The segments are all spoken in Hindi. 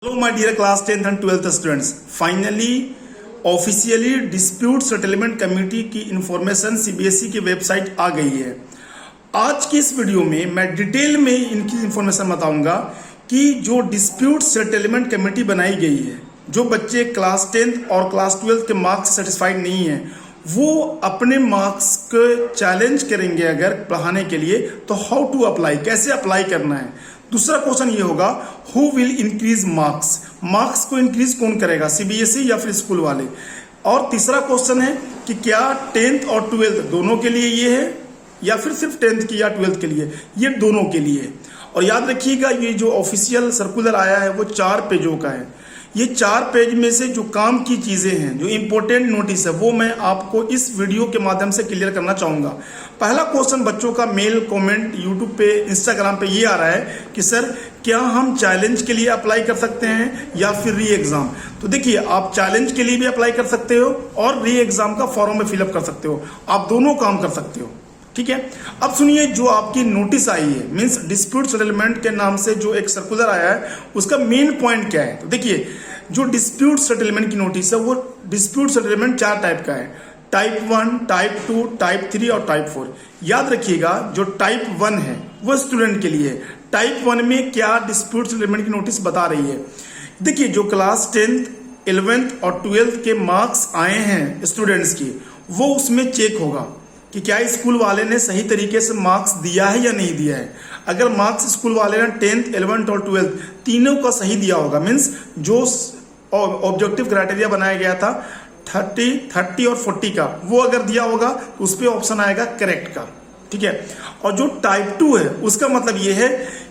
Hello my dear class 10th and 12th students. Finally officially dispute settlement committee की इंफॉर्मेशन सीबीएसई की वेबसाइट आ गई है। आज की इस वीडियो में मैं डिटेल में इनकी इंफॉर्मेशन बताऊंगा कि जो डिस्प्यूट सेटलमेंट कमेटी बनाई गई है, जो बच्चे क्लास 10th और क्लास 12th के मार्क्स से सेटिस्फाइड नहीं है वो अपने मार्क्स को चैलेंज करेंगे अगर पढ़ाने के लिए, तो हाउ टू अप्लाई, कैसे अप्लाई करना है। दूसरा क्वेश्चन ये होगा who will increase marks, marks को इंक्रीज कौन करेगा, सीबीएसई या फिर स्कूल वाले। और तीसरा क्वेश्चन है कि क्या 10th और 12th दोनों के लिए ये है या फिर सिर्फ 10th की या 12th के लिए, ये दोनों के लिए। और याद रखिएगा ये जो ऑफिशियल सर्कुलर आया है वो 4 पेजों का है। ये 4 पेज में से जो काम की चीजें हैं, जो इंपॉर्टेंट नोटिस है, वो मैं आपको इस वीडियो के माध्यम से क्लियर करना चाहूंगा। पहला क्वेश्चन बच्चों का मेल कमेंट यूट्यूब पे, इंस्टाग्राम पे ये आ रहा है कि सर क्या हम चैलेंज के लिए अप्लाई कर सकते हैं या फिर री एग्जाम। तो देखिए, आप चैलेंज के लिए भी अप्लाई कर सकते हो और री एग्जाम का फॉर्म में फिलअप कर सकते हो, आप दोनों काम कर सकते हो। ठीक है, अब सुनिए जो आपकी नोटिस आई है, मींस डिस्प्यूट सेटलमेंट के नाम से जो एक सर्कुलर आया है, उसका मेन पॉइंट क्या है। तो देखिए, जो डिस्प्यूट सेटलमेंट की नोटिस है वो डिस्प्यूट सेटलमेंट 4 टाइप का है, टाइप 1, टाइप 2, टाइप 3 और टाइप 4। याद रखिएगा जो टाइप 1 है वो स्टूडेंट के लिए है। टाइप 1 में क्या डिस्प्यूट सेटलमेंट की नोटिस बता रही है। देखिए, जो क्लास 10th, 11th और 12th के मार्क्स आए हैं स्टूडेंट्स की, वो उसमें चेक होगा कि क्या स्कूल वाले ने सही तरीके से मार्क्स दिया है या नहीं दिया है। अगर मार्क्स स्कूल वाले ने 10th, 11th और 12th तीनों का सही दिया होगा, मीन्स जो ऑब्जेक्टिव क्राइटेरिया बनाया गया था 30 और 40 का, वो अगर दिया होगा तो उस पर ऑप्शन आएगा करेक्ट का। ठीक है, और जो टाइप 2 है उसका मतलब ये है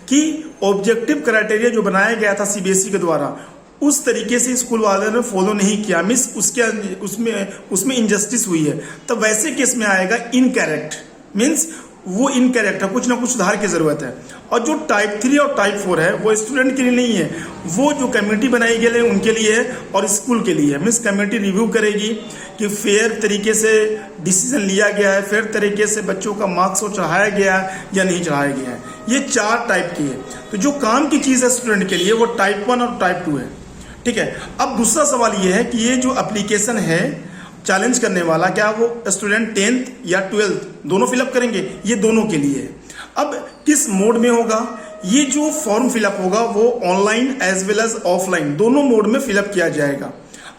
कि ऑब्जेक्टिव क्राइटेरिया जो बनाया गया था सीबीएसई के द्वारा उस तरीके से स्कूल वालों ने फॉलो नहीं किया, मिस उसमें इनजस्टिस हुई है, तो वैसे केस में आएगा इनकरेक्ट, मीन्स वो इनकरेक्ट है, कुछ ना कुछ सुधार की जरूरत है। और जो टाइप 3 और टाइप 4 है वो स्टूडेंट के लिए नहीं है, वो जो कमेटी बनाई गई है उनके लिए है और स्कूल के लिए है। मीन्स कमेटी रिव्यू करेगी कि फेयर तरीके से डिसीजन लिया गया है, फेयर तरीके से बच्चों का मार्क्स को चढ़ाया गया है या नहीं चढ़ाया गया है। ये 4 टाइप की है। तो जो काम की चीज है स्टूडेंट के लिए वो टाइप 1 और टाइप 2 है। ठीक है, अब दूसरा सवाल ये है कि ये जो एप्लीकेशन है चैलेंज करने वाला, क्या वो स्टूडेंट 10th या 12th दोनों फिलअप करेंगे, ये दोनों के लिए है। अब किस मोड में होगा ये जो फॉर्म फिलअप होगा, वो online as well as offline दोनों मोड में फिलअप किया जाएगा।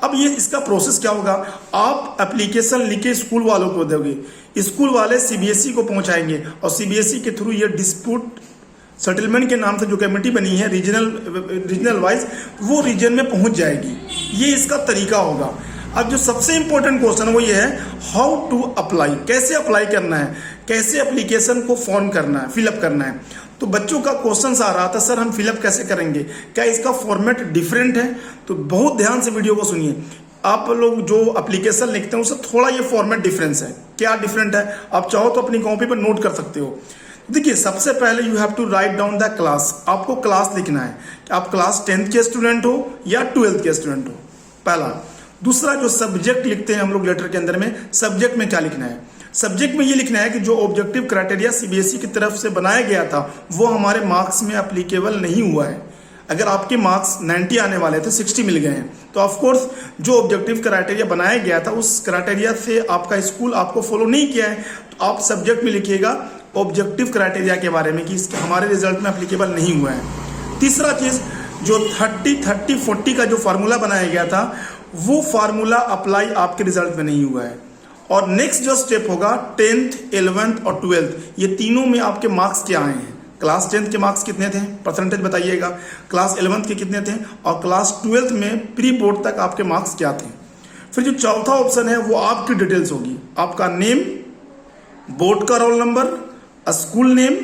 अब ये इसका प्रोसेस क्या होगा, आप एप्लीकेशन लिख के स्कूल वालों को दोगे, स्कूल वाले सीबीएसई को पहुंचाएंगे और सीबीएसई के थ्रू ये डिस्प्यूट सेटलमेंट के नाम से जो कमेटी बनी है रीजनल वाइज, वो रीजन में पहुंच जाएगी। ये इसका तरीका होगा। अब जो सबसे इंपॉर्टेंट क्वेश्चन वो ये है हाउ टू अप्लाई, कैसे अप्लाई करना है, कैसे एप्लीकेशन को फॉर्म करना है, फिलअप करना है। तो बच्चों का क्वेश्चन आ रहा था सर हम फिलअप कैसे करेंगे, क्या इसका फॉर्मेट डिफरेंट है। तो बहुत ध्यान से वीडियो को सुनिए, आप लोग जो एप्लीकेशन लिखते हैं उससे थोड़ा ये फॉर्मेट डिफरेंस है। क्या डिफरेंट है, आप चाहो तो अपनी कॉपी पर नोट कर सकते हो। देखिए, सबसे पहले you have to write down the class, आपको क्लास लिखना है कि आप क्लास 10th के स्टूडेंट हो या 12th के स्टूडेंट हो, पहला। दूसरा, जो सब्जेक्ट लिखते हैं हम लोग लेटर के अंदर में, सब्जेक्ट में क्या लिखना है, सब्जेक्ट में ये लिखना है कि जो ऑब्जेक्टिव क्राइटेरिया सीबीएसई की तरफ से बनाया गया था वो हमारे मार्क्स में एप्लीकेबल नहीं हुआ है। अगर आपके मार्क्स 90 आने वाले थे, 60 मिल गए हैं, तो ऑफकोर्स जो ऑब्जेक्टिव क्राइटेरिया बनाया गया था उस क्राइटेरिया से आपका स्कूल आपको फॉलो नहीं किया है। तो आप सब्जेक्ट में लिखिएगा ऑब्जेक्टिव क्राइटेरिया के बारे में कि इसके हमारे रिजल्ट में एप्लीकेबल नहीं हुआ है। तीसरा चीज, जो 30-30-40 का जो फार्मूला बनाया गया था वो फार्मूला अप्लाई आपके रिजल्ट में नहीं हुआ है। और नेक्स्ट जो स्टेप होगा 10th, 11th और 12th, ये तीनों में आपके मार्क्स क्या आए हैं। क्लास 10th के मार्क्स कितने थे, परसेंटेज बताइएगा, क्लास 11th के कितने थे, और क्लास 12th में प्री बोर्ड तक आपके मार्क्स क्या थे। फिर जो चौथा ऑप्शन है वो आपकी डिटेल्स होगी, आपका नेम, बोर्ड का roll number, school name,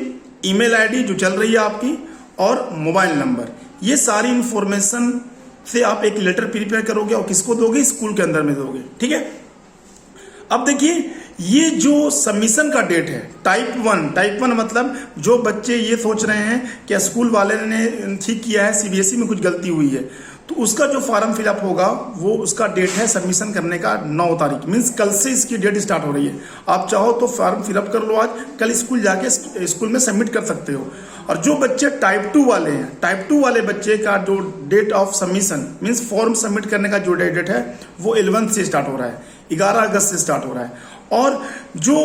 email ID जो चल रही है आपकी, और मोबाइल नंबर। ये सारी इंफॉर्मेशन से आप एक लेटर प्रिपेयर करोगे और किसको दोगे, स्कूल के अंदर में दोगे। ठीक है, अब देखिए ये जो सबमिशन का डेट है टाइप वन मतलब जो बच्चे ये सोच रहे हैं कि स्कूल वाले ने ठीक किया है, सीबीएसई में कुछ गलती हुई है, तो उसका जो फॉर्म फिलअप होगा वो उसका डेट है सबमिशन करने का 9 तारीख, मीन्स कल से इसकी डेट स्टार्ट हो रही है। आप चाहो तो फॉर्म फिलअप कर लो आज, कल स्कूल जाके स्कूल में सबमिट कर सकते हो। और जो बच्चे टाइप 2 वाले हैं, टाइप 2 वाले बच्चे का जो date of submission means form submit करने का जो डेट है वो 11 से स्टार्ट हो रहा है, 11 अगस्त से स्टार्ट हो रहा है। और जो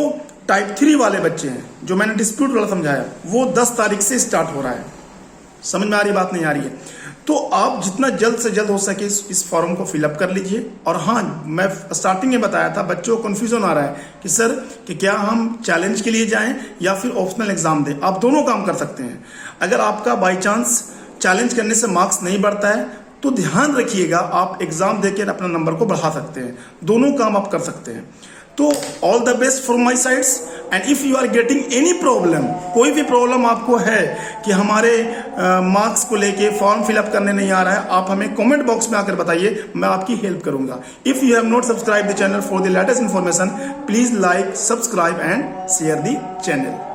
टाइप 3 वाले बच्चे हैं, जो मैंने डिस्प्यूट वाला समझाया, वो 10 तारीख से स्टार्ट हो रहा है। समझ में आ रही बात नहीं आ रही है? तो आप जितना जल्द से जल्द हो सके इस फॉर्म को फिलअप कर लीजिए। और हाँ, मैं स्टार्टिंग में बताया था, बच्चों को कन्फ्यूजन आ रहा है कि सर कि क्या हम चैलेंज के लिए जाएं या फिर ऑप्शनल एग्जाम दें। आप दोनों काम कर सकते हैं। अगर आपका बाई चांस चैलेंज करने से मार्क्स नहीं बढ़ता है तो ध्यान रखिएगा, आप एग्जाम देकर अपना नंबर को बढ़ा सकते हैं। दोनों काम आप कर सकते हैं। तो all the best from my sides. And if you are getting any problem, कोई भी प्रॉब्लम आपको है कि हमारे मार्क्स को लेके फॉर्म फिलअप करने नहीं आ रहा है, आप हमें कमेंट बॉक्स में आकर बताइए, मैं आपकी हेल्प करूंगा। If you have not subscribe the channel for the latest information, please like, subscribe and share the channel.